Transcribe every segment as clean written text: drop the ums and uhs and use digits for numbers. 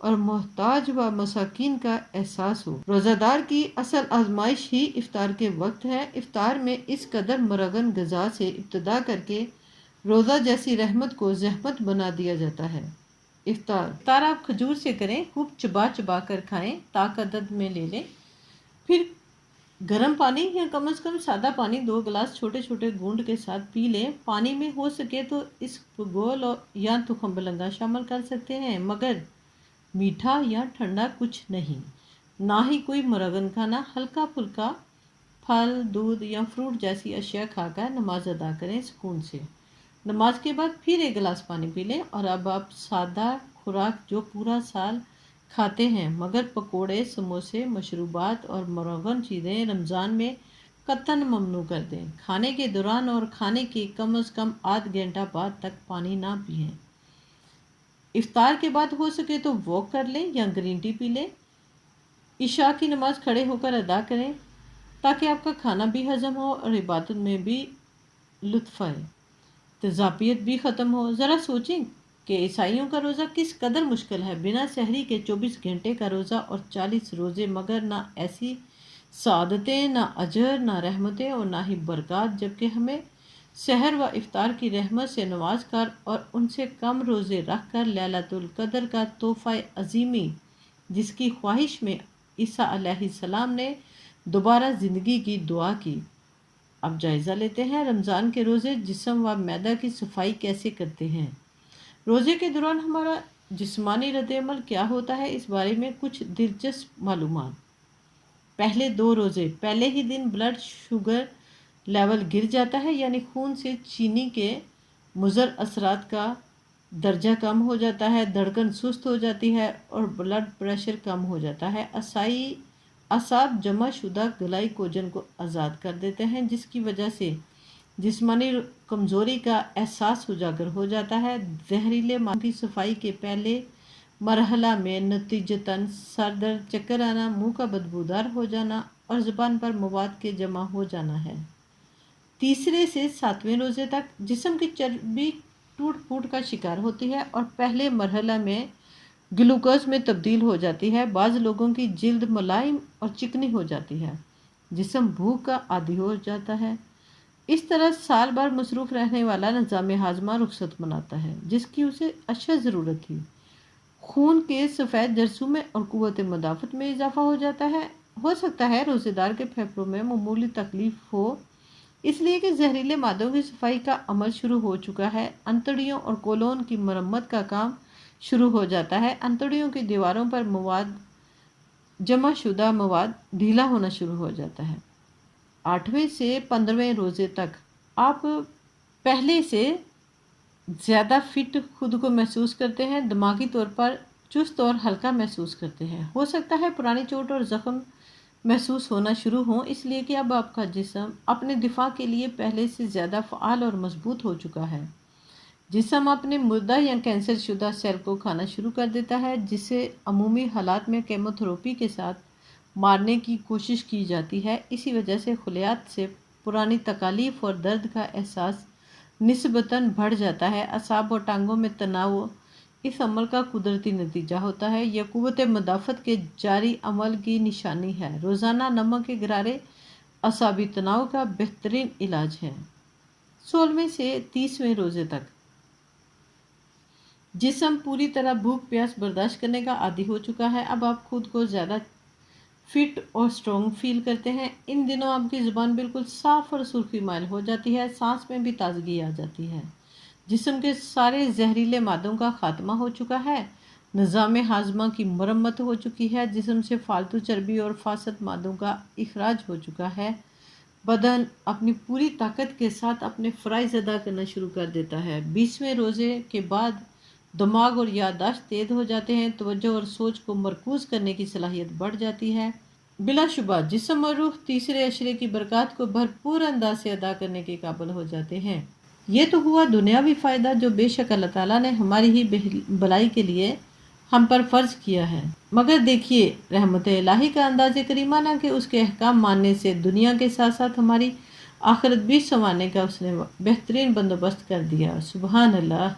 اور محتاج و مساکین کا احساس ہو۔ روزہ دار کی اصل آزمائش ہی افطار کے وقت ہے۔ افطار میں اس قدر مرغن غذا سے ابتدا کر کے روزہ جیسی رحمت کو زحمت بنا دیا جاتا ہے۔ افطار آپ کھجور سے کریں، خوب چبا چبا کر کھائیں، عدد میں لے لیں، پھر گرم پانی یا کم از کم سادہ پانی 2 گلاس چھوٹے چھوٹے گونڈ کے ساتھ پی لیں۔ پانی میں ہو سکے تو اس گول یا تخم بلنگا شامل کر سکتے ہیں، مگر میٹھا یا ٹھنڈا کچھ نہیں، نہ ہی کوئی مرغن کھانا۔ ہلکا پھلکا پھل، دودھ یا فروٹ جیسی اشیاء کھا کر نماز ادا کریں سکون سے۔ نماز کے بعد پھر 1 گلاس پانی پی لیں، اور اب آپ سادہ خوراک جو پورا سال کھاتے ہیں، مگر پکوڑے، سموسے، مشروبات اور مرغن چیزیں رمضان میں قطعاً ممنوع کر دیں۔ کھانے کے دوران اور کھانے کے کم از کم آدھ گھنٹہ بعد تک پانی نہ پئیں۔ افطار کے بعد ہو سکے تو واک کر لیں یا گرین ٹی پی لیں۔ عشاء کی نماز کھڑے ہو کر ادا کریں تاکہ آپ کا کھانا بھی ہضم ہو اور عبادت میں بھی لطف آئے، تضابیت بھی ختم ہو۔ ذرا سوچیں کہ عیسائیوں کا روزہ کس قدر مشکل ہے، بنا سحری کے 24 گھنٹے کا روزہ اور 40 روزے، مگر نہ ایسی سعادتیں، نہ اجر، نہ رحمتیں اور نہ ہی برکات، جبکہ ہمیں سحر و افطار کی رحمت سے نواز کر اور ان سے کم روزے رکھ کر لیلۃ القدر کا تحفہ عظیمی، جس کی خواہش میں عیسیٰ علیہ السلام نے دوبارہ زندگی کی دعا کی۔ اب جائزہ لیتے ہیں رمضان کے روزے جسم و معدہ کی صفائی کیسے کرتے ہیں۔ روزے کے دوران ہمارا جسمانی رد عمل کیا ہوتا ہے، اس بارے میں کچھ دلچسپ معلومات۔ پہلے 2 روزے، پہلے ہی دن بلڈ شوگر لیول گر جاتا ہے، یعنی خون سے چینی کے مضر اثرات کا درجہ کم ہو جاتا ہے، دھڑکن سست ہو جاتی ہے اور بلڈ پریشر کم ہو جاتا ہے۔ اعصاب جمع شدہ گلائکوجن کو آزاد کر دیتے ہیں، جس کی وجہ سے جسمانی کمزوری کا احساس اجاگر ہو جاتا ہے۔ زہریلے مادوں کی صفائی کے پہلے مرحلہ میں نتیجتاً سر درد، چکر آنا، منہ کا بدبودار ہو جانا اور زبان پر مواد کے جمع ہو جانا ہے۔ 3 سے 7ویں روزے تک جسم کی چربی ٹوٹ پھوٹ کا شکار ہوتی ہے اور پہلے مرحلہ میں گلوکوز میں تبدیل ہو جاتی ہے۔ بعض لوگوں کی جلد ملائم اور چکنی ہو جاتی ہے، جسم بھوک کا عادی ہو جاتا ہے۔ اس طرح سال بھر مصروف رہنے والا نظام ہاضمہ رخصت مناتا ہے، جس کی اسے اشد ضرورت تھی۔ خون کے سفید جرثومے میں اور قوت مدافعت میں اضافہ ہو جاتا ہے۔ ہو سکتا ہے روزے دار کے پھیپھڑوں میں معمولی تکلیف ہو، اس لیے کہ زہریلے مادوں کی صفائی کا عمل شروع ہو چکا ہے۔ انتڑیوں اور کولون کی مرمت کا کام شروع ہو جاتا ہے۔ انتڑیوں کی دیواروں پر جمع شدہ مواد ڈھیلا ہونا شروع ہو جاتا ہے۔ 8ویں سے 15ویں روزے تک آپ پہلے سے زیادہ فٹ خود کو محسوس کرتے ہیں، دماغی طور پر چست اور ہلکا محسوس کرتے ہیں۔ ہو سکتا ہے پرانی چوٹ اور زخم محسوس ہونا شروع ہوں، اس لیے کہ اب آپ کا جسم اپنے دفاع کے لیے پہلے سے زیادہ فعال اور مضبوط ہو چکا ہے۔ جسم اپنے مردہ یا کینسر شدہ سیل کو کھانا شروع کر دیتا ہے، جسے عمومی حالات میں کیموتھراپی کے ساتھ مارنے کی کوشش کی جاتی ہے۔ اسی وجہ سے خلیات سے پرانی تکالیف اور درد کا احساس نسبتاً بڑھ جاتا ہے۔ اعصاب اور ٹانگوں میں تناؤ اس عمل کا قدرتی نتیجہ ہوتا ہے۔ یہ قوت مدافعت کے جاری عمل کی نشانی ہے۔ روزانہ نمک کے غرارے اعصابی تناؤ کا بہترین علاج ہے۔ 16ویں سے 30ویں روزے تک جسم پوری طرح بھوک پیاس برداشت کرنے کا عادی ہو چکا ہے۔ اب آپ خود کو زیادہ فٹ اور اسٹرانگ فیل کرتے ہیں۔ ان دنوں آپ کی زبان بالکل صاف اور سرخی مائل ہو جاتی ہے، سانس میں بھی تازگی آ جاتی ہے۔ جسم کے سارے زہریلے مادوں کا خاتمہ ہو چکا ہے، نظام ہاضمہ کی مرمت ہو چکی ہے، جسم سے فالتو چربی اور فاسد مادوں کا اخراج ہو چکا ہے۔ بدن اپنی پوری طاقت کے ساتھ اپنے فرائض ادا کرنا شروع کر دیتا ہے۔ 20ویں روزے کے بعد دماغ اور یادداشت تیز ہو جاتے ہیں، توجہ اور سوچ کو مرکوز کرنے کی صلاحیت بڑھ جاتی ہے۔ بلا شبہ جسم اور روح تیسرے عشرے کی برکات کو بھرپور انداز سے ادا کرنے کے قابل ہو جاتے ہیں۔ یہ تو ہوا دنیاوی فائدہ، جو بے شک اللہ تعالیٰ نے ہماری ہی بھلائی کے لیے ہم پر فرض کیا ہے، مگر دیکھیے رحمت الہی کا انداز کریمانہ کہ اس کے احکام ماننے سے دنیا کے ساتھ ساتھ ہماری آخرت بھی سنوارنے کا اس نے بہترین بندوبست کر دیا۔ سبحان اللہ۔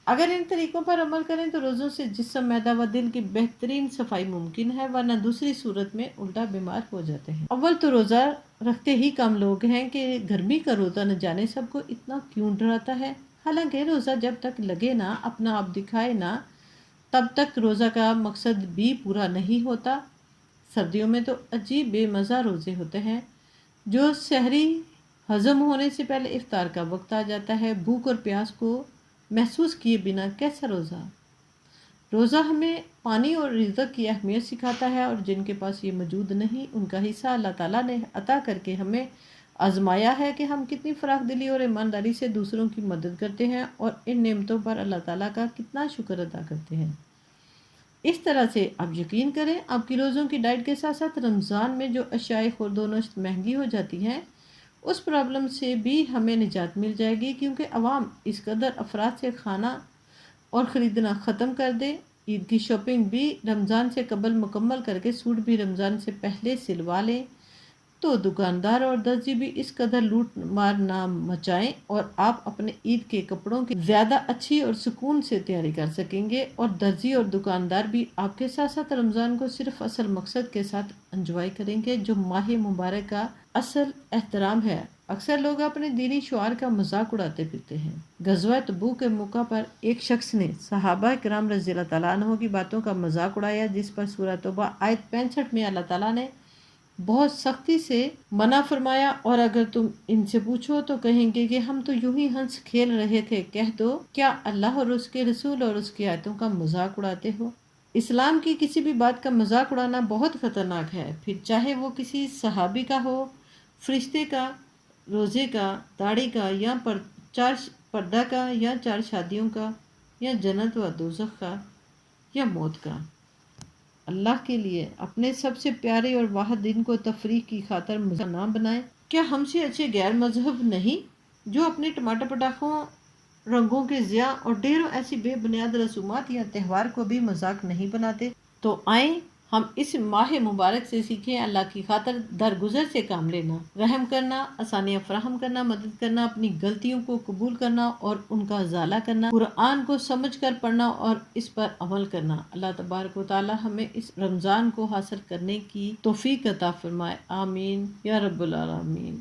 اگر ان طریقوں پر عمل کریں تو روزوں سے جسم، معدہ و دل کی بہترین صفائی ممکن ہے، ورنہ دوسری صورت میں الٹا بیمار ہو جاتے ہیں۔ اول تو روزہ رکھتے ہی کم لوگ ہیں کہ گرمی کا روزہ نہ جانے سب کو اتنا کیوں ڈراتا ہے۔ حالانکہ روزہ جب تک لگے نہ، اپنا آپ دکھائے نہ، تب تک روزہ کا مقصد بھی پورا نہیں ہوتا۔ سردیوں میں تو عجیب بے مزہ روزے ہوتے ہیں، جو سحری ہضم ہونے سے پہلے افطار کا وقت آ جاتا ہے، بھوک اور پیاس کو محسوس کیے بنا کیسا روزہ؟ روزہ ہمیں پانی اور رزق کی اہمیت سکھاتا ہے، اور جن کے پاس یہ موجود نہیں ان کا حصہ اللہ تعالیٰ نے عطا کر کے ہمیں آزمایا ہے کہ ہم کتنی فراخ دلی اور ایمانداری سے دوسروں کی مدد کرتے ہیں اور ان نعمتوں پر اللہ تعالیٰ کا کتنا شکر ادا کرتے ہیں۔ اس طرح سے آپ یقین کریں، آپ کی روزوں کی ڈائٹ کے ساتھ ساتھ رمضان میں جو اشیاء خورد و نوشت مہنگی ہو جاتی ہیں، اس پرابلم سے بھی ہمیں نجات مل جائے گی، کیونکہ عوام اس قدر افراد سے کھانا اور خریدنا ختم کر دے۔ عید کی شاپنگ بھی رمضان سے قبل مکمل کر کے سوٹ بھی رمضان سے پہلے سلوا لیں، تو دکاندار اور درزی بھی اس قدر لوٹ مار نہ مچائیں اور آپ اپنے عید کے کپڑوں کی زیادہ اچھی اور سکون سے تیاری کر سکیں گے، اور درزی اور دکاندار بھی آپ کے ساتھ ساتھ رمضان کو صرف اصل مقصد کے ساتھ انجوائے کریں گے، جو ماہ مبارک کا اصل احترام ہے۔ اکثر لوگ اپنے دینی شعار کا مذاق اڑاتے پھرتے ہیں۔ غزوہ تبوک کے موقع پر ایک شخص نے صحابہ کرام رضی اللہ تعالیٰ عنہ کی باتوں کا مذاق اڑایا، جس پر سورہ توبہ آیت 65 میں اللہ تعالیٰ نے بہت سختی سے منع فرمایا، اور اگر تم ان سے پوچھو تو کہیں گے کہ ہم تو یوں ہی ہنس کھیل رہے تھے۔ کہہ دو، کیا اللہ اور اس کے رسول اور اس کی آیتوں کا مذاق اڑاتے ہو؟ اسلام کی کسی بھی بات کا مذاق اڑانا بہت خطرناک ہے، پھر چاہے وہ کسی صحابی کا ہو، فرشتے کا، روزے کا، داڑھی کا، یا چار پردہ کا، یا چار شادیوں کا، یا جنت و دوزخ کا، یا موت کا۔ اللہ کے لیے اپنے سب سے پیارے اور واحد دین کو تفریح کی خاطر مذاق نہ بنائیں۔ کیا ہم سے اچھے غیر مذہب نہیں جو اپنے ٹماٹر پٹاخوں، رنگوں کے ضیاء اور ڈھیروں ایسی بے بنیاد رسومات یا تہوار کو بھی مذاق نہیں بناتے؟ تو آئیں ہم اس ماہ مبارک سے سیکھیں اللہ کی خاطر درگزر سے کام لینا، رحم کرنا، آسانیاں فراہم کرنا، مدد کرنا، اپنی غلطیوں کو قبول کرنا اور ان کا ازالہ کرنا، قرآن کو سمجھ کر پڑھنا اور اس پر عمل کرنا۔ اللہ تبارک و تعالی ہمیں اس رمضان کو حاصل کرنے کی توفیق عطا فرمائے، آمین یا رب العالمین۔